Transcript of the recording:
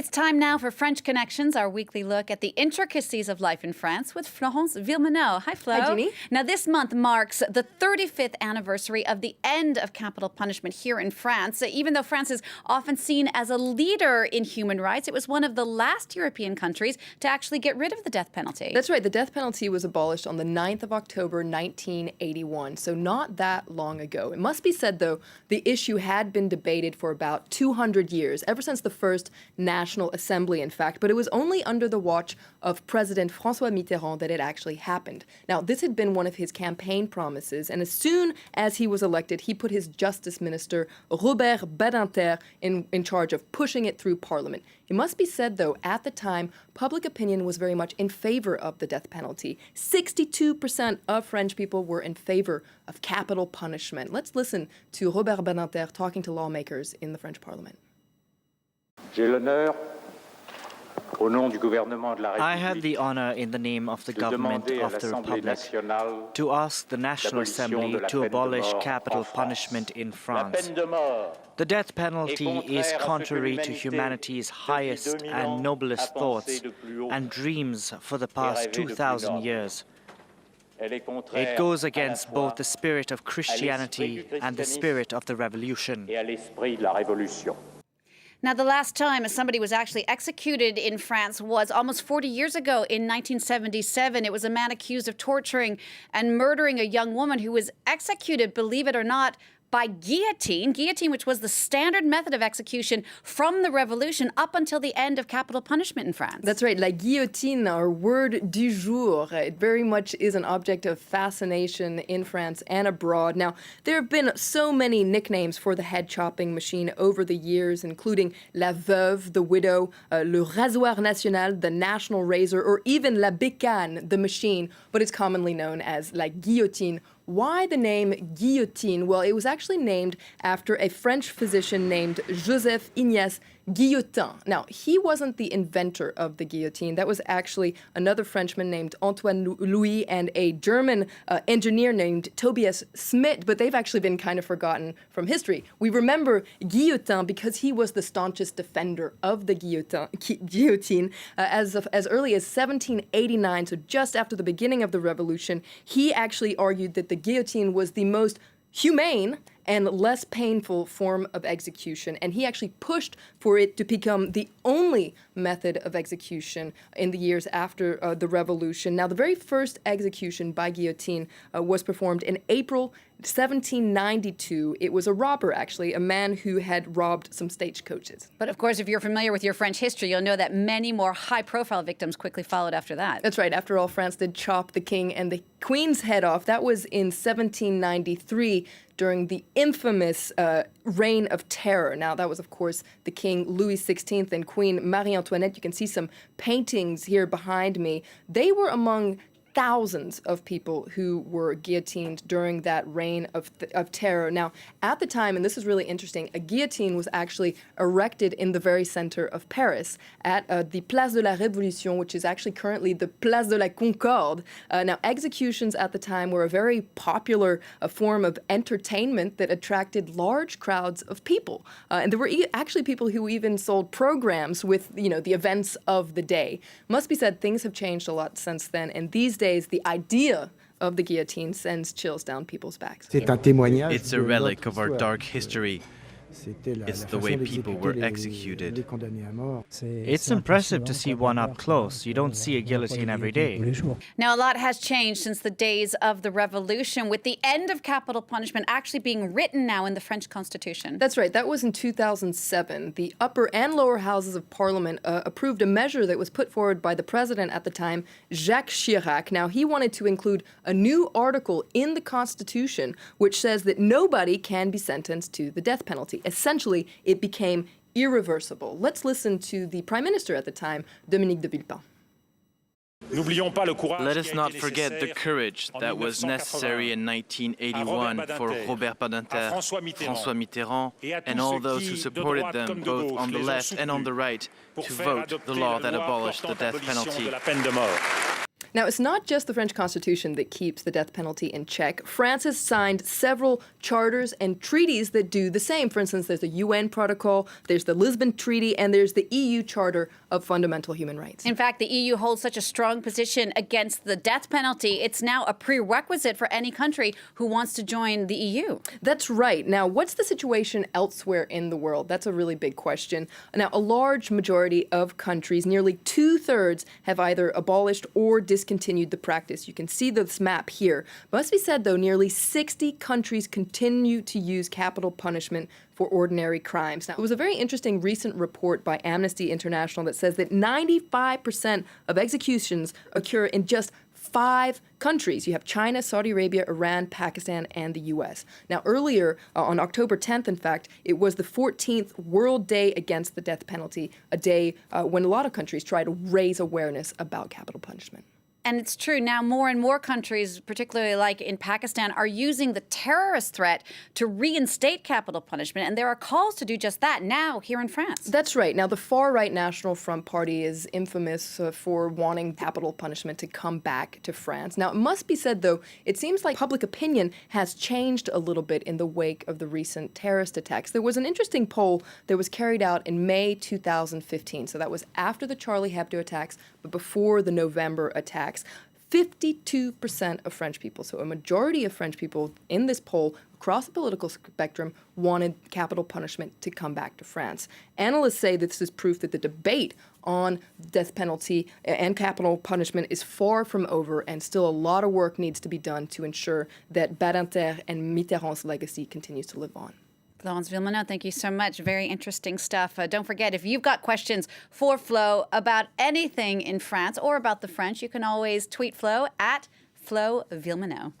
It's time now for French Connections, our weekly look at the intricacies of life in France with Florence Villeminot. Hi, Flo. Hi, Jeannie. Now, this month marks the 35th anniversary of the end of capital punishment here in France. Even though France is often seen as a leader in human rights, it was one of the last European countries to actually get rid of the death penalty. That's right. The death penalty was abolished on the 9th of October, 1981, so not that long ago. It must be said, though, the issue had been debated for about 200 years, ever since the first National Assembly, in fact, but it was only under the watch of President François Mitterrand that it actually happened. Now, this had been one of his campaign promises, and as soon as he was elected, he put his Justice Minister, Robert Badinter, in charge of pushing it through Parliament. It must be said, though, at the time, public opinion was very much in favor of the death penalty. 62% of French people were in favor of capital punishment. Let's listen to Robert Badinter talking to lawmakers in the French Parliament. I had the honor in the name of the government of the Republic to ask the National Assembly to abolish capital punishment in France. The death penalty is contrary to humanity's highest and noblest thoughts and dreams for the past 2,000 years. It goes against both the spirit of Christianity and the spirit of the Revolution. Now, the last time somebody was actually executed in France was almost 40 years ago in 1977. It was a man accused of torturing and murdering a young woman who was executed, believe it or not, by guillotine, which was the standard method of execution from the Revolution up until the end of capital punishment in France. That's right, la guillotine, our word du jour. It very much is an object of fascination in France and abroad. Now, there have been so many nicknames for the head-chopping machine over the years, including la veuve, the widow, le rasoir national, the national razor, or even la bécane, the machine, but it's commonly known as la guillotine. Why the name guillotine? Well, it was actually named after a French physician named Joseph Ignace Guillotin. Now, he wasn't the inventor of the guillotine. That was actually another Frenchman named Antoine Louis and a German engineer named Tobias Schmidt, but they've actually been kind of forgotten from history. We remember Guillotin because he was the staunchest defender of the guillotine as early as 1789, so just after the beginning of the Revolution. He actually argued that the guillotine was the most humane and less painful form of execution. And he actually pushed for it to become the only method of execution in the years after the Revolution. Now, the very first execution by guillotine was performed in April 1792. It was a robber, actually, a man who had robbed some stagecoaches. But of course, if you're familiar with your French history, you'll know that many more high-profile victims quickly followed after that. That's right. After all, France did chop the king and the queen's head off. That was in 1793 during the infamous Reign of Terror. Now, that was, of course, the King Louis XVI and Queen Marie Antoinette. You can see some paintings here behind me. They were among thousands of people who were guillotined during that reign of terror. Now, at the time, and this is really interesting, a guillotine was actually erected in the very center of Paris at the Place de la Révolution, which is actually currently the Place de la Concorde. Now, executions at the time were a very popular form of entertainment that attracted large crowds of people. And there were actually people who even sold programs with, the events of the day. Must be said, things have changed a lot since then, and these days, the idea of the guillotine sends chills down people's backs. It's a relic of our dark history. It's the way people were executed. It's impressive to see one up close. You don't see a guillotine every day. Now, a lot has changed since the days of the Revolution, with the end of capital punishment actually being written now in the French Constitution. That's right. That was in 2007. The upper and lower houses of Parliament approved a measure that was put forward by the president at the time, Jacques Chirac. Now, he wanted to include a new article in the Constitution which says that nobody can be sentenced to the death penalty. Essentially, it became irreversible. Let's listen to the Prime Minister at the time, Dominique de Villepin. Let us not forget the courage that was necessary in 1981 for Robert Badinter, François Mitterrand, and all those who supported them, both on the left and on the right, to vote the law that abolished the death penalty. Now, it's not just the French Constitution that keeps the death penalty in check. France has signed several charters and treaties that do the same. For instance, there's the UN Protocol, there's the Lisbon Treaty, and there's the EU Charter of Fundamental Human Rights. In fact, the EU holds such a strong position against the death penalty. It's now a prerequisite for any country who wants to join the EU. That's right. Now, what's the situation elsewhere in the world? That's a really big question. Now, a large majority of countries, nearly 2/3, have either abolished or discontinued the practice. You can see this map here. Must be said, though, nearly 60 countries continue to use capital punishment for ordinary crimes. Now, it was a very interesting recent report by Amnesty International that says that 95% of executions occur in just 5 countries. You have China, Saudi Arabia, Iran, Pakistan, and the U.S. Now, earlier, on October 10th, in fact, it was the 14th World Day Against the Death Penalty, a day when a lot of countries try to raise awareness about capital punishment. And it's true. Now, more and more countries, particularly like in Pakistan, are using the terrorist threat to reinstate capital punishment. And there are calls to do just that now here in France. That's right. Now, the far-right National Front Party is infamous for wanting capital punishment to come back to France. Now, it must be said, though, it seems like public opinion has changed a little bit in the wake of the recent terrorist attacks. There was an interesting poll that was carried out in May 2015. So that was after the Charlie Hebdo attacks, but before the November attacks. 52% of French people, so a majority of French people in this poll across the political spectrum, wanted capital punishment to come back to France. Analysts say that this is proof that the debate on death penalty and capital punishment is far from over, and still a lot of work needs to be done to ensure that Badinter and Mitterrand's legacy continues to live on. Florence Villeminot, thank you so much. Very interesting stuff. Don't forget, if you've got questions for Flo about anything in France or about the French, you can always tweet Flo at Flo Villeminot.